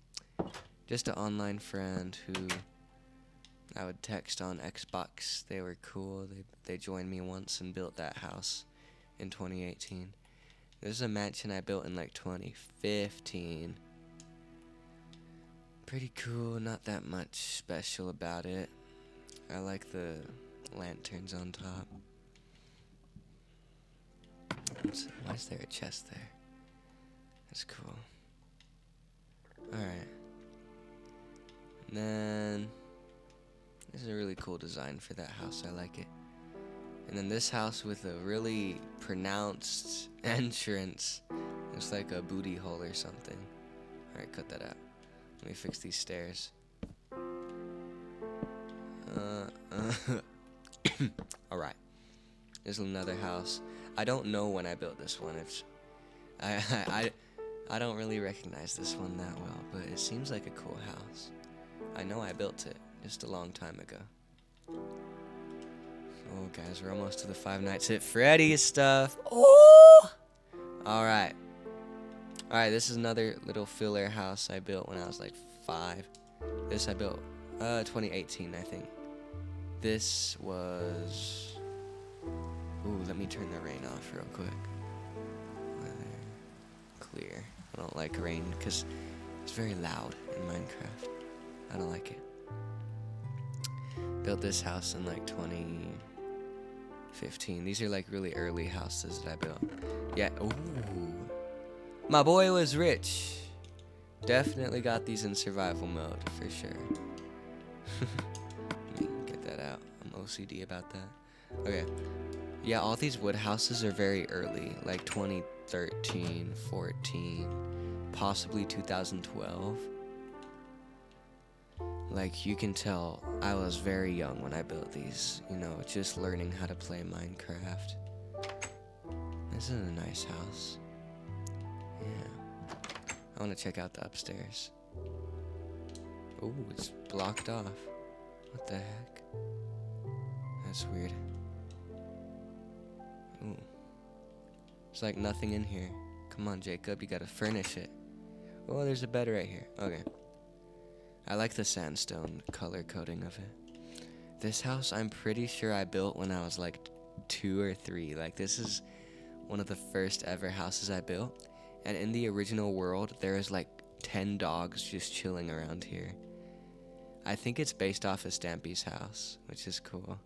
[SPEAKER 1] Just an online friend who I would text on Xbox. They were cool. They joined me once and built that house in 2018. This is a mansion I built in like 2015. Pretty cool. Not that much special about it. I like the lanterns on top. Why is there a chest there? That's cool. Alright. And then this is a really cool design for that house. I like it. And then this house with a really pronounced entrance. It's like a booty hole or something. Alright, cut that out. Let me fix these stairs. Alright. There's another house. I don't know when I built this one. It's I don't really recognize this one that well, but it seems like a cool house. I know I built it just a long time ago. Oh, guys, we're almost to the Five Nights at Freddy's stuff. Oh! Alright. Alright, this is another little filler house I built when I was like 5. This I built 2018, I think. This was... Ooh, let me turn the rain off real quick. Clear. I don't like rain because it's very loud in Minecraft. I don't like it. Built this house in like 2015. These are like really early houses that I built. Yeah. Ooh. My boy was rich. Definitely got these in survival mode for sure. Let me get that out. I'm OCD about that. Okay. Yeah, all these wood houses are very early, like 2013, 14, possibly 2012. Like, you can tell I was very young when I built these, you know, just learning how to play Minecraft. This is a nice house. Yeah. I want to check out the upstairs. Ooh, it's blocked off. What the heck? That's weird. Ooh. There's like nothing in here. Come on, Jacob, you gotta furnish it. Oh, there's a bed right here. Okay. I like the sandstone color coding of it. This house, I'm pretty sure I built when I was like 2 or 3. Like, this is one of the first ever houses I built. And in the original world, there is like 10 dogs just chilling around here. I think it's based off of Stampy's house, which is cool.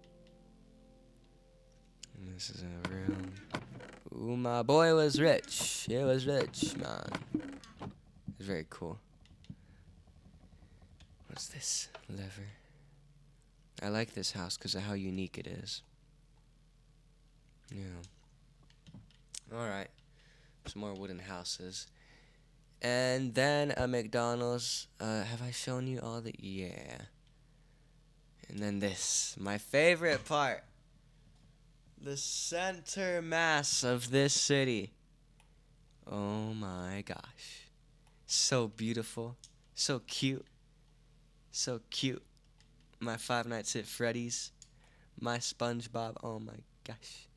[SPEAKER 1] And this is a room. Ooh, my boy was rich. He was rich, man. It's very cool. What's this? Lever. I like this house because of how unique it is. Yeah. Alright. Some more wooden houses. And then a McDonald's. Have I shown you all the... Yeah. And then this. My favorite part. The center mass of this city. Oh my gosh. So beautiful. So cute. So cute. My Five Nights at Freddy's. My SpongeBob. Oh my gosh.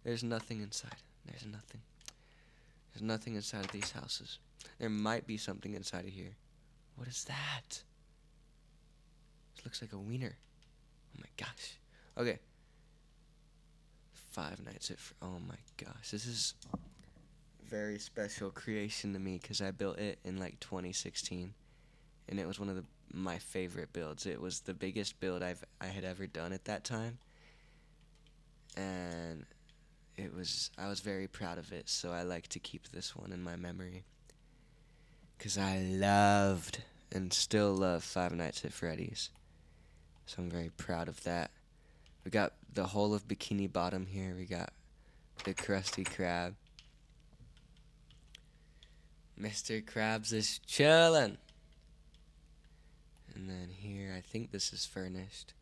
[SPEAKER 1] There's nothing inside. There's nothing. There's nothing inside of these houses. There might be something inside of here. What is that? This looks like a wiener. Oh my gosh. Okay. Five Nights at oh my gosh. This is very special creation to me because I built it in like 2016. And it was one of my favorite builds. It was the biggest build I had ever done at that time. And I was very proud of it, so I like to keep this one in my memory. Because I loved and still love Five Nights at Freddy's. So I'm very proud of that. We got the whole of Bikini Bottom here. We got the Krusty Krab. Mr. Krabs is chillin'. And then here, I think this is furnished.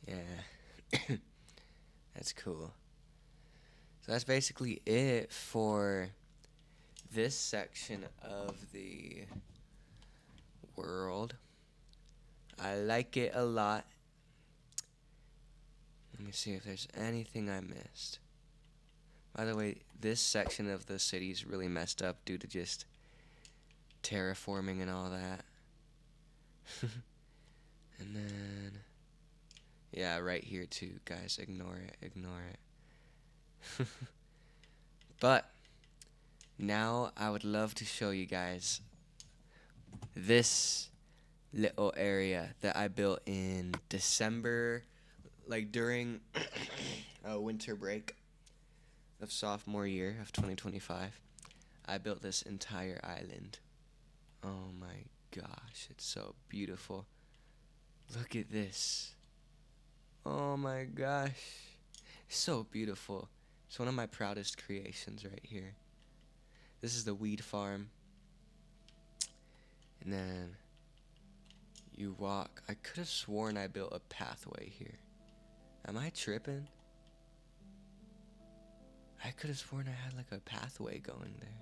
[SPEAKER 1] Yeah. That's cool. So that's basically it for this section of the world. I like it a lot. Let me see if there's anything I missed. By the way, this section of the city is really messed up due to just terraforming and all that. And then, yeah, right here too, guys. Ignore it, ignore it. But now I would love to show you guys this little area that I built in December, like during winter break of sophomore year of 2025. I built this entire island. Oh my gosh, it's so beautiful. Look at this. Oh my gosh. It's so beautiful. It's one of my proudest creations right here. This is the weed farm. And then you walk. I could have sworn I built a pathway here. Am I tripping? I could have sworn I had like a pathway going there.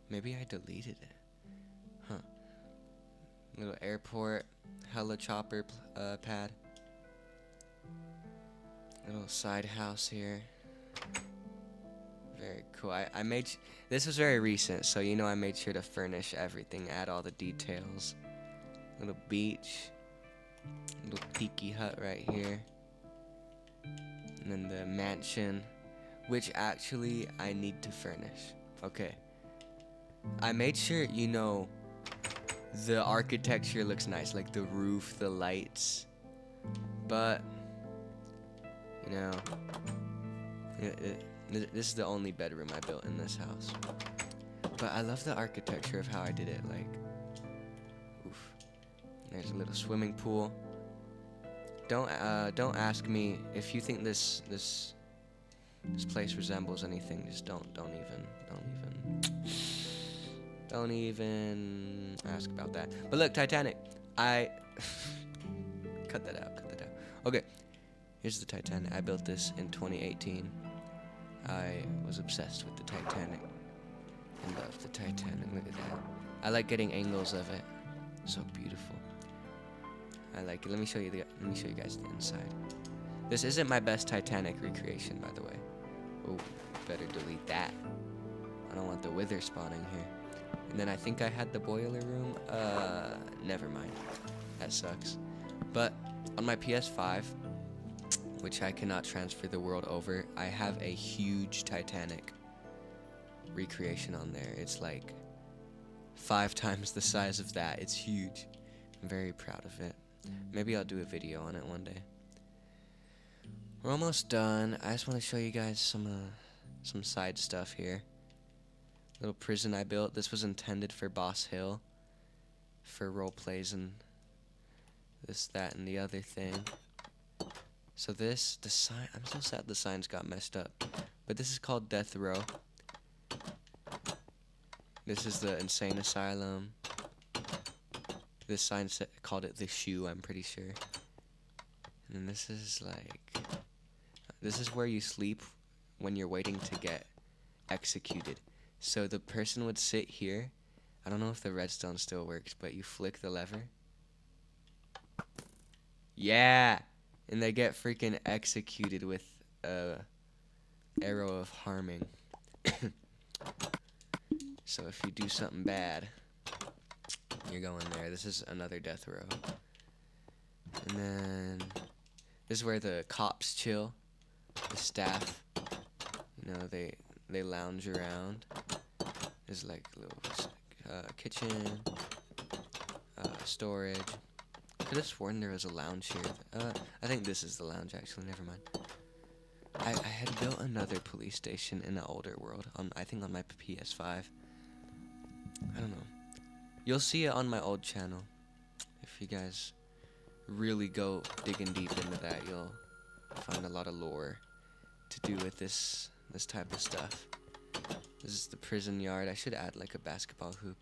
[SPEAKER 1] Maybe I deleted it. Huh. Little airport, chopper pad. Little side house here. Very cool. I made this was very recent, so you know I made sure to furnish everything, add all the details. Little beach, little tiki hut right here, and then the mansion, which actually I need to furnish. Okay. I made sure, you know, the architecture looks nice, like the roof, the lights, but you know, this is the only bedroom I built in this house. But I love the architecture of how I did it, like, oof. There's a little swimming pool. Don't ask me if you think this place resembles anything. Just don't even ask about that. But look, Titanic. Cut that out. Okay. Here's the Titanic. I built this in 2018. I was obsessed with the Titanic. I love the Titanic. Look at that. I like getting angles of it. So beautiful. I like it. Let me show you guys the inside. This isn't my best Titanic recreation, by the way. Oh, better delete that. I don't want the wither spawning here. And then I think I had the boiler room. Never mind. That sucks. But on my PS5, which I cannot transfer the world over, I have a huge Titanic recreation on there. It's like 5 times the size of that. It's huge. I'm very proud of it. Maybe I'll do a video on it one day. We're almost done. I just want to show you guys some side stuff here. Little prison I built. This was intended for Boss Hill, for role plays and this, that, and the other thing. So the sign, I'm so sad the signs got messed up. But this is called Death Row. This is the insane asylum. This sign called it the Shoe, I'm pretty sure. And then this is where you sleep when you're waiting to get executed. So the person would sit here. I don't know if the redstone still works, but you flick the lever. Yeah! And they get freaking executed with a arrow of harming. So if you do something bad, you're going there. This is another death row. And then this is where the cops chill. The staff, you know, they lounge around. There's like a little kitchen, storage. Could have sworn there was a lounge here. I think this is the lounge, actually. Never mind. I had built another police station in an older world. I think on my PS5. I don't know. You'll see it on my old channel. If you guys really go digging deep into that, you'll find a lot of lore to do with this type of stuff. This is the prison yard. I should add like a basketball hoop.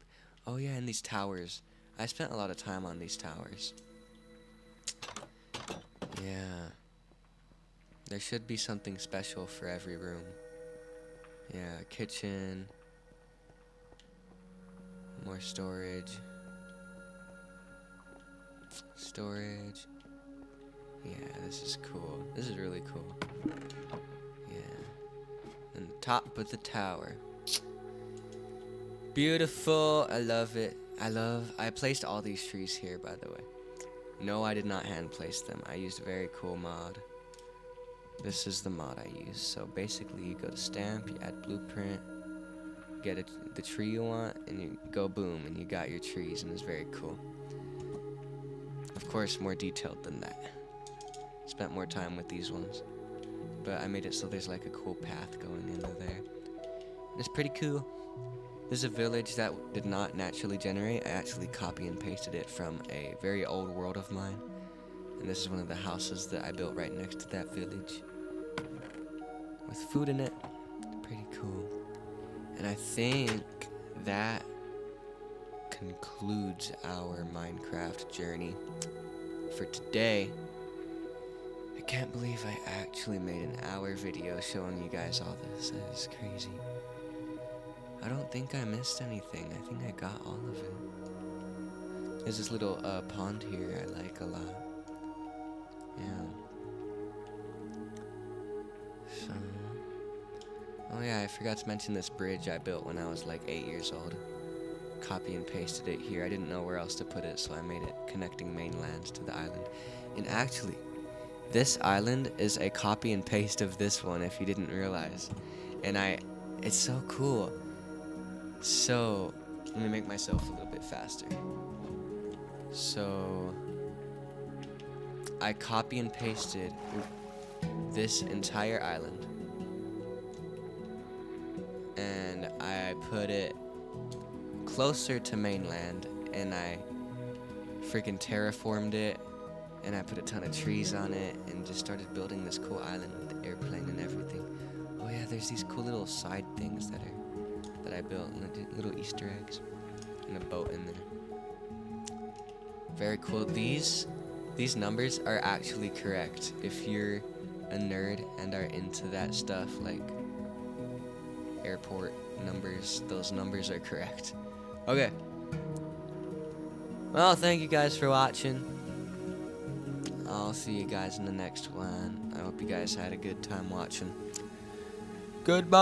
[SPEAKER 1] Oh yeah, and these towers. I spent a lot of time on these towers. Yeah. There should be something special for every room. Yeah, kitchen. More storage. Storage. Yeah, this is cool. This is really cool. Yeah. And the top of the tower. Beautiful. I love it. I placed all these trees here, by the way. No, I did not hand place them. I used a very cool mod. This is the mod I use. So basically you go to stamp, you add blueprint, get the tree you want, and you go boom, and you got your trees, and it's very cool. Of course, more detailed than that. Spent more time with these ones. But I made it so there's like a cool path going into there. And it's pretty cool. This is a village that did not naturally generate. I actually copy and pasted it from a very old world of mine. And this is one of the houses that I built right next to that village. With food in it. Pretty cool. And I think that concludes our Minecraft journey for today. I can't believe I actually made an hour video showing you guys all this. That is crazy. I don't think I missed anything. I think I got all of it. There's this little pond here I like a lot. Yeah. So, oh yeah, I forgot to mention this bridge I built when I was like 8 years old. Copy and pasted it here. I didn't know where else to put it, so I made it connecting mainlands to the island. And actually, this island is a copy and paste of this one, if you didn't realize. And it's so cool. So, let me make myself a little bit faster. So, I copy and pasted this entire island. And I put it closer to mainland, and I freaking terraformed it, and I put a ton of trees on it, and just started building this cool island with the airplane and everything. Oh yeah, there's these cool little side things that I built, little Easter eggs, and a boat in there. Very cool. These numbers are actually correct. If you're a nerd and are into that stuff, like airport numbers, those numbers are correct. Okay. Well, thank you guys for watching. I'll see you guys in the next one. I hope you guys had a good time watching. Goodbye.